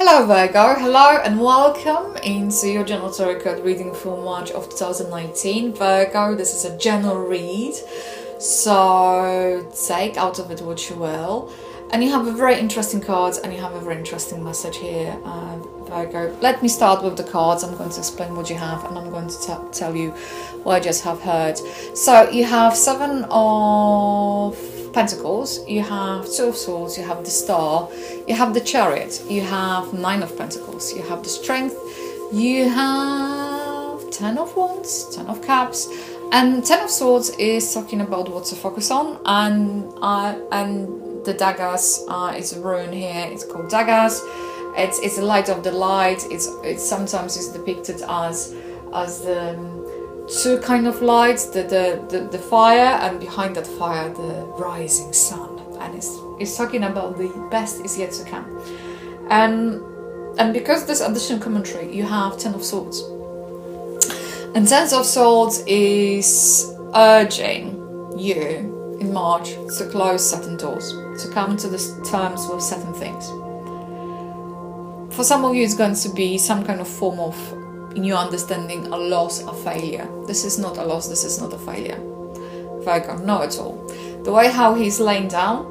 Hello Virgo, hello and welcome into your general tarot card reading for March of 2019. Virgo, this is a general read, so take out of it what you will. And you have a very interesting cards and you have a very interesting message here, Virgo. Let me start with the cards. I'm going to explain what you have and I'm going to tell you what I just have heard. So you have Seven of Pentacles, you have Two of Swords, you have the Star, you have the Chariot, you have Nine of Pentacles, you have the Strength, you have Ten of Wands, Ten of Cups, and Ten of Swords is talking about what to focus on, and the daggers is a rune here. It's called daggers. It's the light of the light. It's sometimes is depicted as the two kind of lights, the fire, and behind that fire the rising sun, and it's talking about the best is yet to come. And because this additional commentary, you have Ten of Swords, and Ten of Swords is urging you in March to close certain doors, to come to the terms with certain things. For some of you, it's going to be some kind of form of, in your understanding, a loss, a failure. This is not a loss, this is not a failure. Virgo, not at all. The way how he's laying down,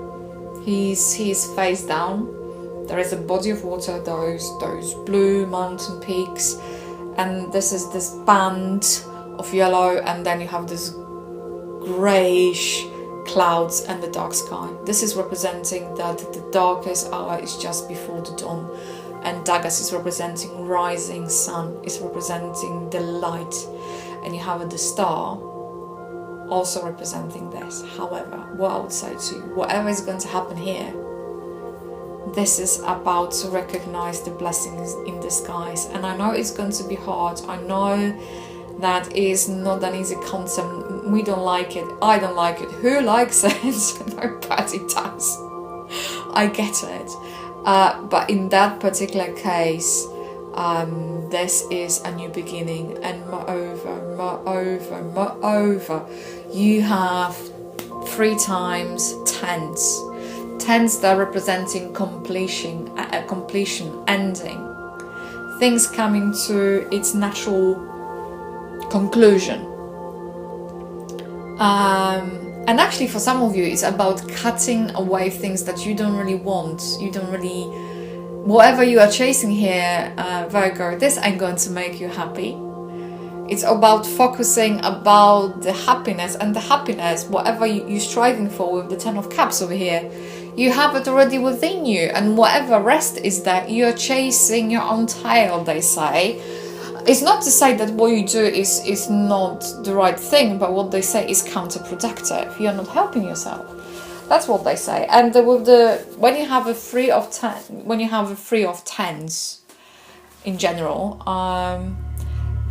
he's face down. There is a body of water, those blue mountain peaks, and this is this band of yellow, and then you have this greyish clouds and the dark sky. This is representing that the darkest hour is just before the dawn. And daggers is representing rising sun, is representing the light. And you have the star also representing this. However, what I would say to you, whatever is going to happen here, this is about to recognize the blessings in disguise. And I know it's going to be hard. I know that is not an easy concept. We don't like it. I don't like it. Who likes it? Nobody does. I get it. But in that particular case, this is a new beginning, and moreover, you have 3 times tens. Tens that are representing completion, ending, things coming to its natural conclusion. And actually, for some of you, it's about cutting away things that you don't really want. You don't really... Whatever you are chasing here, Virgo, this ain't going to make you happy. It's about focusing about the happiness, and the happiness, whatever you're striving for with the Ten of Cups over here, you have it already within you. And whatever rest is there, you're chasing your own tail, they say. It's not to say that what you do is not the right thing, but what they say is counterproductive. You're not helping yourself. That's what they say. And when you have a three of tens in general,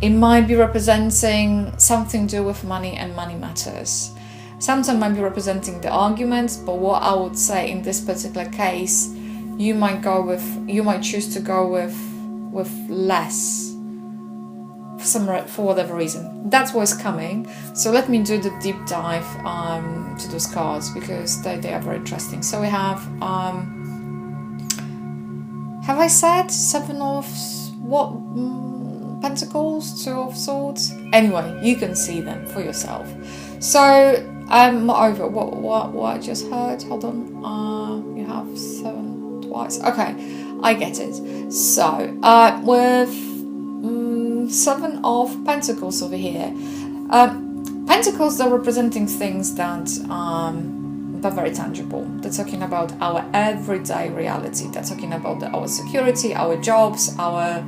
it might be representing something to do with money and money matters. Sometimes might be representing the arguments, but what I would say in this particular case, you might choose to go with less. For whatever reason. That's what's coming. So let me do the deep dive to those cards, because they are very interesting. So we have I said Seven of Pentacles, Two of Swords? Anyway, you can see them for yourself. So moreover, what I just heard, hold on, you have 7 twice. Okay, I get it. So with Seven of Pentacles over here. Pentacles are representing things that are very tangible. They're talking about our everyday reality. They're talking about our security, our jobs, our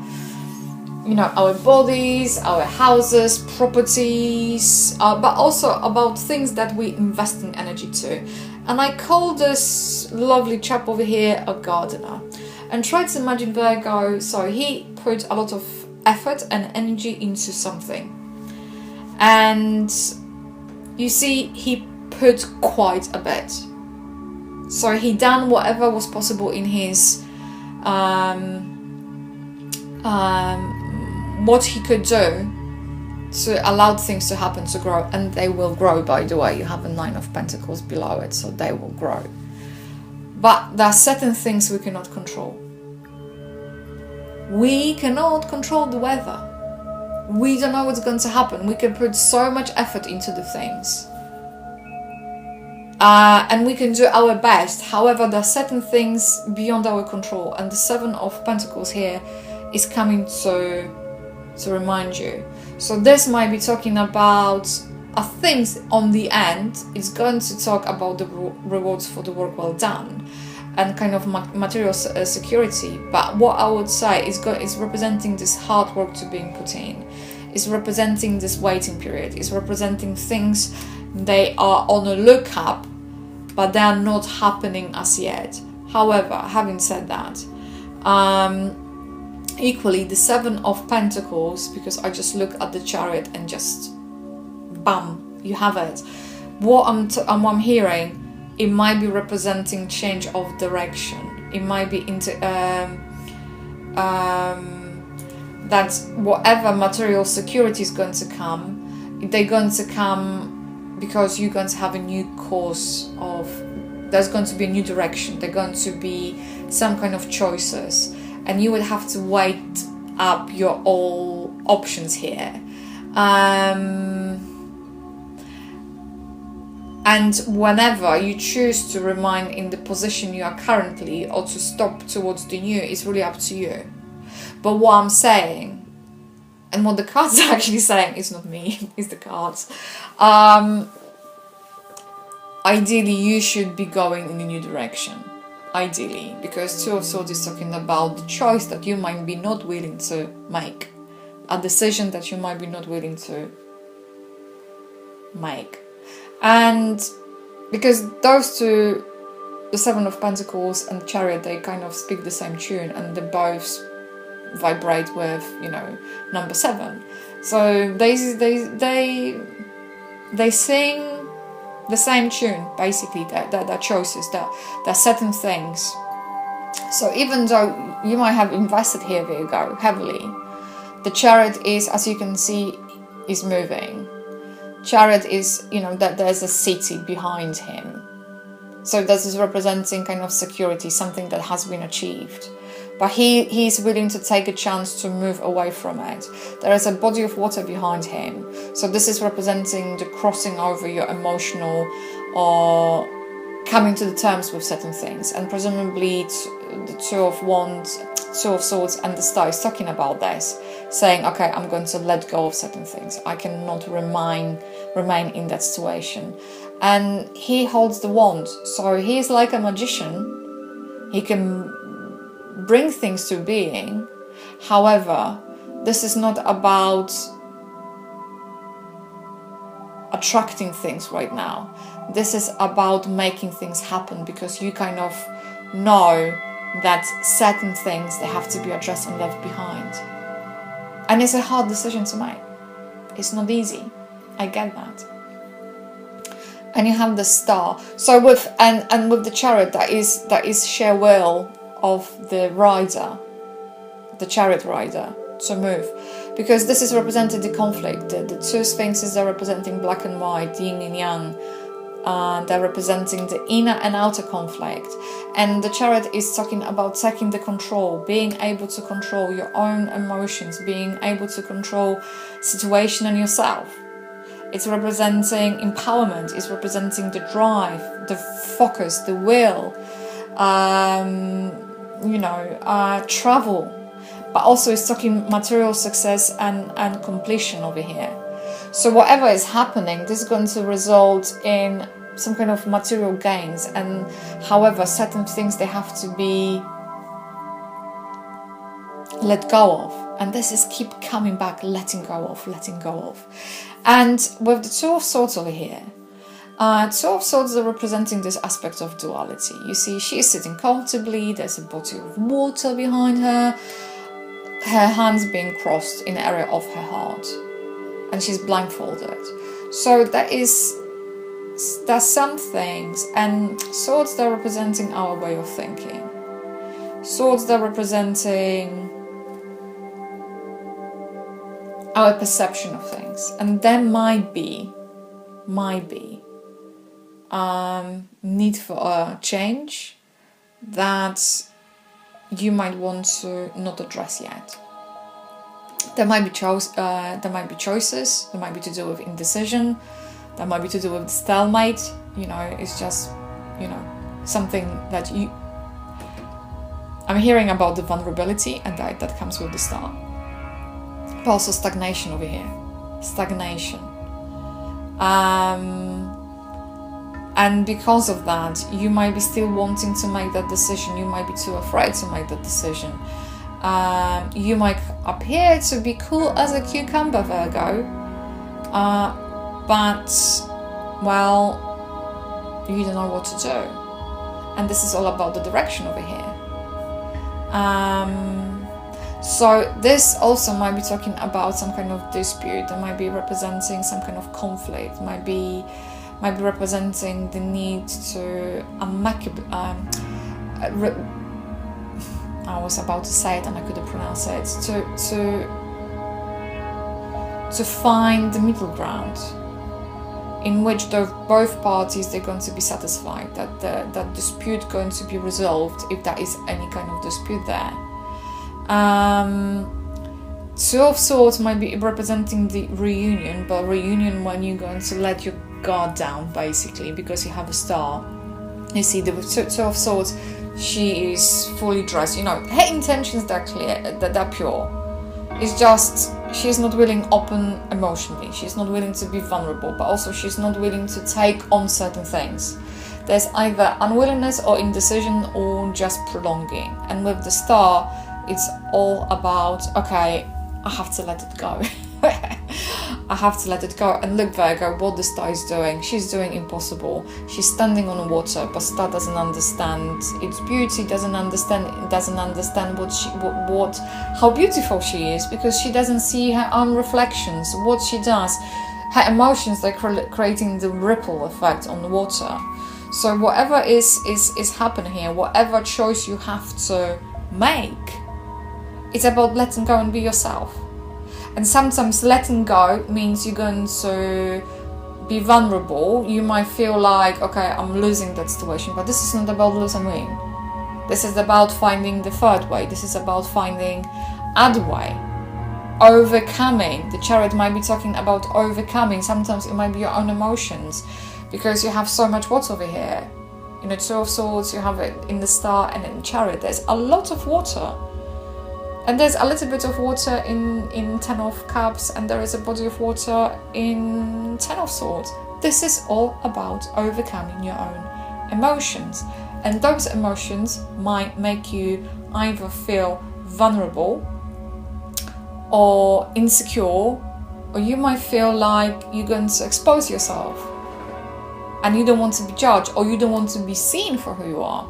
bodies, our houses, properties, but also about things that we invest in energy to. And I call this lovely chap over here a gardener. And try to imagine Virgo. So he put a lot of effort and energy into something, and you see he put quite a bit. So he done whatever was possible in his what he could do to allow things to happen, to grow, and they will grow. By the way, you have a Nine of Pentacles below it, so they will grow. But there are certain things we cannot control. We cannot control the weather. We don't know what's going to happen. We can put so much effort into the things. And we can do our best. However, there are certain things beyond our control. And the Seven of Pentacles here is coming to remind you. So this might be talking about things on the end. It's going to talk about the rewards for the work well done and kind of material security. But what I would say is representing this hard work to being put in. It's representing this waiting period. It's representing things they are on a lookup, but they are not happening as yet. However, having said that, equally the Seven of Pentacles, because I just look at the Chariot and just bam, you have it. What I'm hearing, it might be representing change of direction. It might be into that whatever material security is going to come, they're going to come because you're going to have a new course of, there's going to be a new direction, there's going to be some kind of choices, and you would have to weigh up your all options here. And whenever you choose to remain in the position you are currently or to stop towards the new, it's really up to you. But what I'm saying, and what the cards are actually saying, is not me, it's the cards. Ideally, you should be going in a new direction. Ideally, because Two of Swords is talking about the choice that you might be not willing to make. A decision that you might be not willing to make. And because those two, the Seven of Pentacles and the Chariot, they kind of speak the same tune, and they both vibrate with, number 7. So they sing the same tune, basically. Their choices, there are certain things. So even though you might have invested here, Virgo, heavily, the Chariot is, as you can see, is moving. Chariot is, that there's a city behind him. So this is representing kind of security, something that has been achieved. But he's willing to take a chance to move away from it. There is a body of water behind him. So this is representing the crossing over your emotional or coming to the terms with certain things. And presumably the Two of Wands, Two of Swords and the Star is talking about this, saying, okay, I'm going to let go of certain things. I cannot remain in that situation. And he holds the wand. So he's like a magician. He can bring things to being. However, this is not about attracting things right now. This is about making things happen, because you kind of know that certain things, they have to be addressed and left behind. And it's a hard decision to make. It's not easy. I get that. And you have the Star. So with the Chariot, that is sheer will of the rider, the Chariot rider, to move, because this is representing the conflict. The two Sphinxes are representing black and white, yin and yang. They're representing the inner and outer conflict, and the Chariot is talking about taking the control, being able to control your own emotions, being able to control situation and yourself. It's representing empowerment. It's representing the drive, the focus, the will. Travel, but also it's talking material success and completion over here. So whatever is happening, this is going to result in some kind of material gains, and however, certain things, they have to be let go of, and this is keep coming back, letting go of. And with the Two of Swords over here, Two of Swords are representing this aspect of duality. You see, she is sitting comfortably, there's a bottle of water behind her, her hands being crossed in the area of her heart, and she's blindfolded. So there's some things, and swords, they're representing our way of thinking. Swords, they're representing our perception of things, and there might be need for a change that you might want to not address yet. There might be choices. There might be to do with indecision. There might be to do with stalemate. It's just, something that you. I'm hearing about the vulnerability, and that comes with the star. But also stagnation over here. Stagnation. And because of that, you might be still wanting to make that decision. You might be too afraid to make that decision. You might appear to be cool as a cucumber, Virgo, but, well, you don't know what to do. And this is all about the direction over here. So this also might be talking about some kind of dispute. That might be representing some kind of conflict. Might be representing the need to I was about to say it and I couldn't pronounce it. To find the middle ground, in which both parties, they're going to be satisfied, that dispute going to be resolved, if there is any kind of dispute there. Two of Swords might be representing the reunion, but reunion when you're going to let your guard down, basically, because you have a star. You see, the Two of Swords, she is fully dressed. Her intentions, they're clear, they're pure. It's just she's not willing open emotionally. She's not willing to be vulnerable, but also she's not willing to take on certain things. There's either unwillingness or indecision or just prolonging. And with the star, it's all about, okay, I have to let it go. I have to let it go. And look, Virgo, what the star is doing. She's doing impossible. She's standing on water, but star doesn't understand its beauty, doesn't understand how beautiful she is, because she doesn't see her own reflections, what she does. Her emotions, they're creating the ripple effect on the water. So whatever is happening here, whatever choice you have to make, it's about letting go and be yourself. And sometimes letting go means you're going to be vulnerable. You might feel like, okay, I'm losing that situation, but this is not about lose and win. This is about finding the third way. This is about finding other way. Overcoming. The Chariot might be talking about overcoming. Sometimes it might be your own emotions, because you have so much water over here. Two of Swords, you have it in the Star and in the Chariot. There's a lot of water. And there's a little bit of water in Ten of Cups, and there is a body of water in Ten of Swords. This is all about overcoming your own emotions. And those emotions might make you either feel vulnerable or insecure, or you might feel like you're going to expose yourself and you don't want to be judged, or you don't want to be seen for who you are.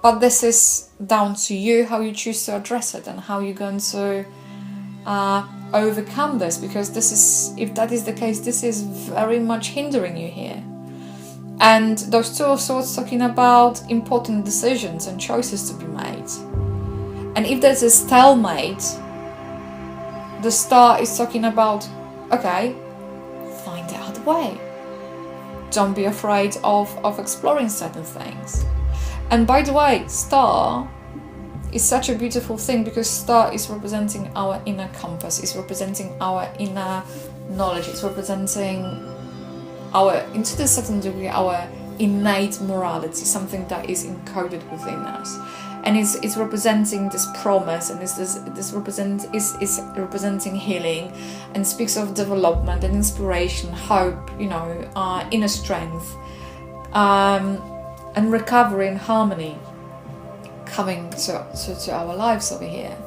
But this is down to you, how you choose to address it and how you're going to overcome this, because this is, if that is the case, this is very much hindering you here. And those Two of Swords talking about important decisions and choices to be made. And if there's a stalemate, the Star is talking about, okay, find the other way. Don't be afraid of exploring certain things. And by the way, Star is such a beautiful thing, because Star is representing our inner compass, it's representing our inner knowledge, it's representing our, into a certain degree, our innate morality, something that is encoded within us. And it's representing this promise, and is representing healing, and speaks of development and inspiration, hope, inner strength, and recovery and harmony coming to our lives over here.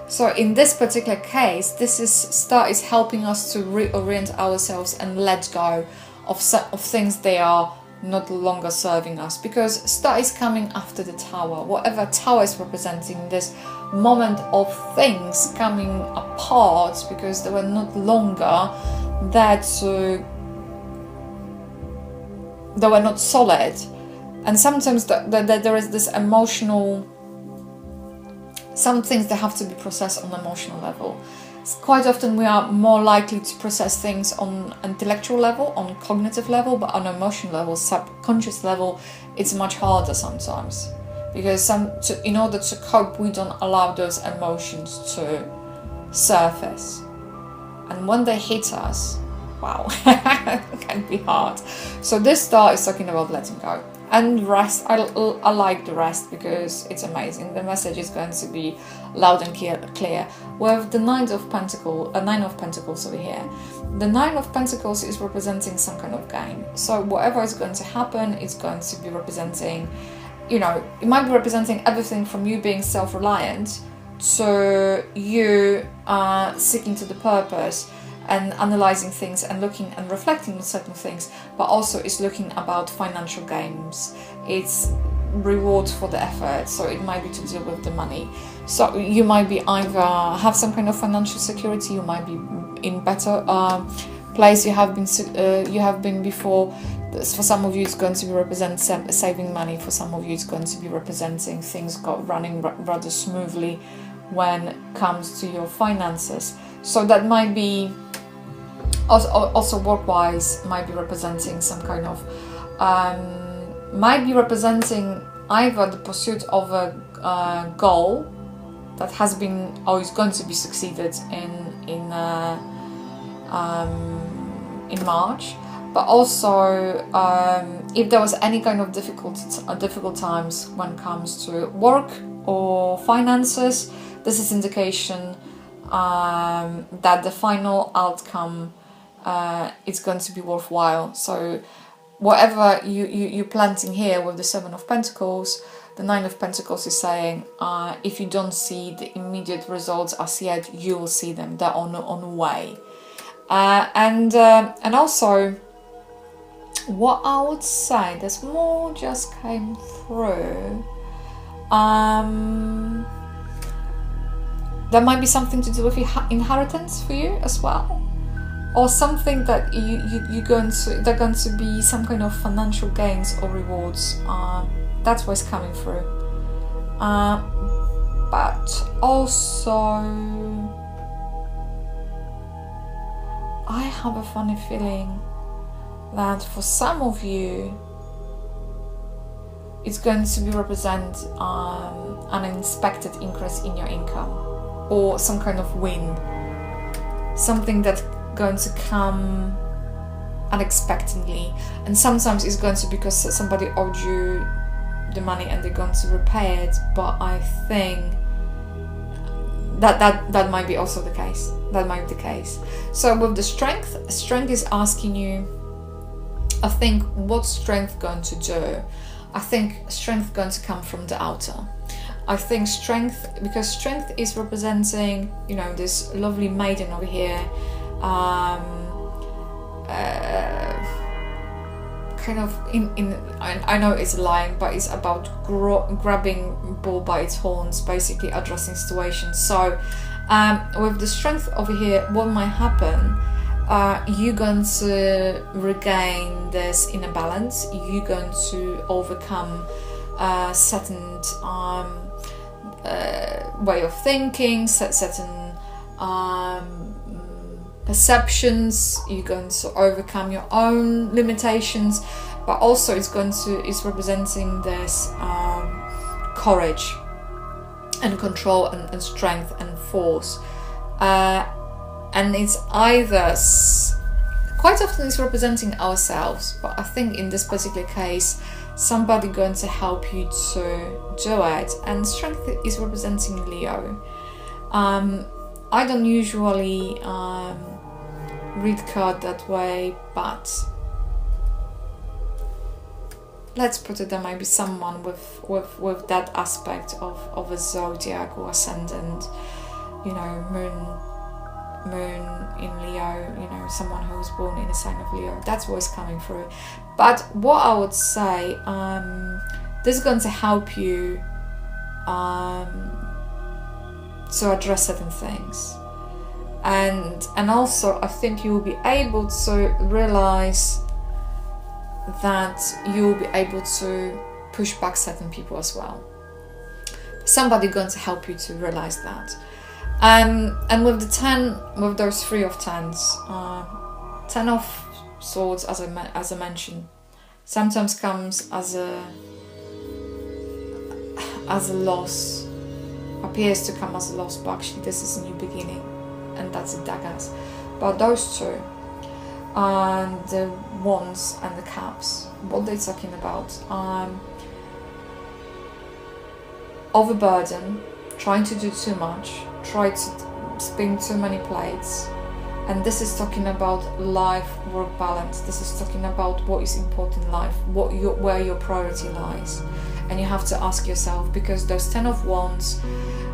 So in this particular case, Star is helping us to reorient ourselves and let go of things they are not longer serving us, because Star is coming after the Tower. Whatever Tower is representing, this moment of things coming apart because they were not longer there they were not solid. And sometimes there is this emotional, some things that have to be processed on an emotional level. Quite often we are more likely to process things on intellectual level, on cognitive level, but on emotional level, subconscious level, it's much harder sometimes. because in order to cope, we don't allow those emotions to surface, and when they hit us, wow, it can be hard. So this star is talking about letting go and rest. I like the rest because it's amazing. The message is going to be loud and clear. With the Nine of Pentacles over here, the Nine of Pentacles is representing some kind of gain. So whatever is going to happen is going to be representing, it might be representing everything from you being self-reliant to you seeking to the purpose and analyzing things and looking and reflecting on certain things, but also it's looking about financial gains. It's rewards for the effort, so it might be to deal with the money. So you might be either have some kind of financial security, you might be in better place you have been before. For some of you it's going to be represent saving money. For some of you it's going to be representing things running rather smoothly when it comes to your finances. So that might be also work-wise, might be representing some kind of might be representing either the pursuit of a goal that has been or is going to be succeeded in March, but also if there was any kind of difficult times when it comes to work or finances, this is indication that the final outcome it's going to be worthwhile. So whatever you're planting here with the Seven of Pentacles, the Nine of Pentacles is saying if you don't see the immediate results as yet, you will see them. They're on the way. And also what I would say, there's more just came through. There might be something to do with inheritance for you as well, or something that they're going to be some kind of financial gains or rewards. That's what's coming through. But also, I have a funny feeling that for some of you, it's going to be represent an unexpected increase in your income, or some kind of win, something that's going to come unexpectedly. And sometimes it's going to be because somebody owed you the money and they're going to repay it, but I think that might be also the case. That might be the case. So with the strength is asking you, I think, what's strength going to do? I think strength going to come from the outer. I think strength, because strength is representing, this lovely maiden over here, kind of I know it's lying, but it's about grabbing bull by its horns, basically addressing situations. So with the strength over here, what might happen, you're going to regain this inner balance, you're going to overcome certain way of thinking, certain perceptions, you're going to overcome your own limitations, but also it's representing this courage and control and strength and force, and it's either quite often it's representing ourselves, but I think in this particular case somebody going to help you to do it. And strength is representing Leo. I don't usually read card that way, but let's put it, there might be someone with that aspect of a zodiac or ascendant, moon in Leo, someone who was born in a sign of Leo. That's what's coming through. But what I would say, this is going to help you to address certain things, and also I think you will be able to realize that you will be able to push back certain people as well. Somebody going to help you to realize that. And with the 10, with those 3 of 10s, 10 of Swords, as I mentioned, sometimes comes as a as a loss, appears to come as a loss, but actually this is a new beginning, and that's the daggers. But those two, and the wands and the cups, what they're talking about, overburden, trying to do too much, try to spin too many plates. And this is talking about life-work balance. This is talking about what is important in life, where your priority lies. And you have to ask yourself, because those 10 of Wands,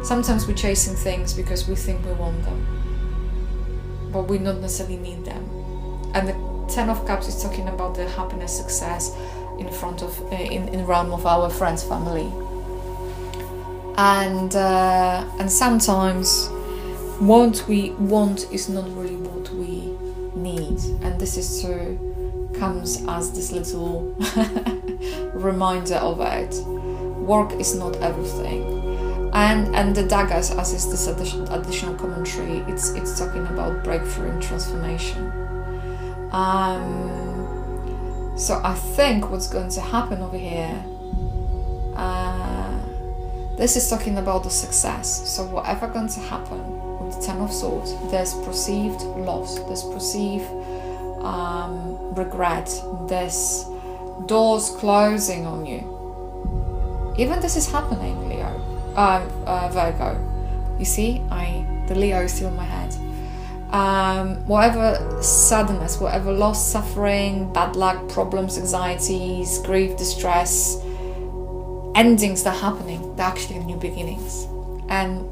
sometimes we're chasing things because we think we want them, but we don't necessarily need them. And the 10 of Cups is talking about the happiness, success in front of, in realm of our friends, family. And sometimes what we want is not really what we need, and this is comes as this little reminder of it. Work is not everything, and the daggers, as is this additional commentary, it's talking about breakthrough and transformation. So I think what's going to happen over here, this is talking about the success. So whatever going to happen with the 10 of Swords, there's perceived loss, there's perceived regret, there's doors closing on you. Even this is happening, Virgo. You see, the Leo is still in my head. Whatever sadness, whatever loss, suffering, bad luck, problems, anxieties, grief, distress, endings that are happening, they're actually new beginnings. And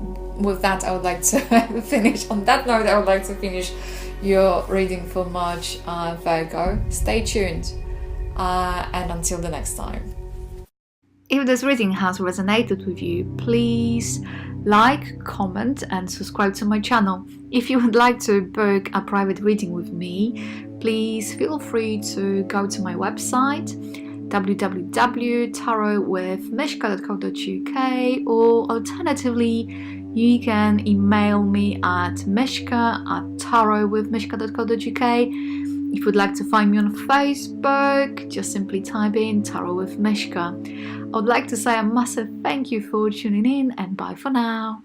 with that, I would like to finish. On that note, I would like to finish your reading for March, Virgo. Stay tuned, and until the next time. If this reading has resonated with you, please like, comment, and subscribe to my channel. If you would like to book a private reading with me, please feel free to go to my website www.tarotwithmishka.co.uk, or alternatively you can email me at mishka@tarotwithmishka.co.uk. If you'd like to find me on Facebook, just simply type in Tarot with Mishka. I would like to say a massive thank you for tuning in, and bye for now.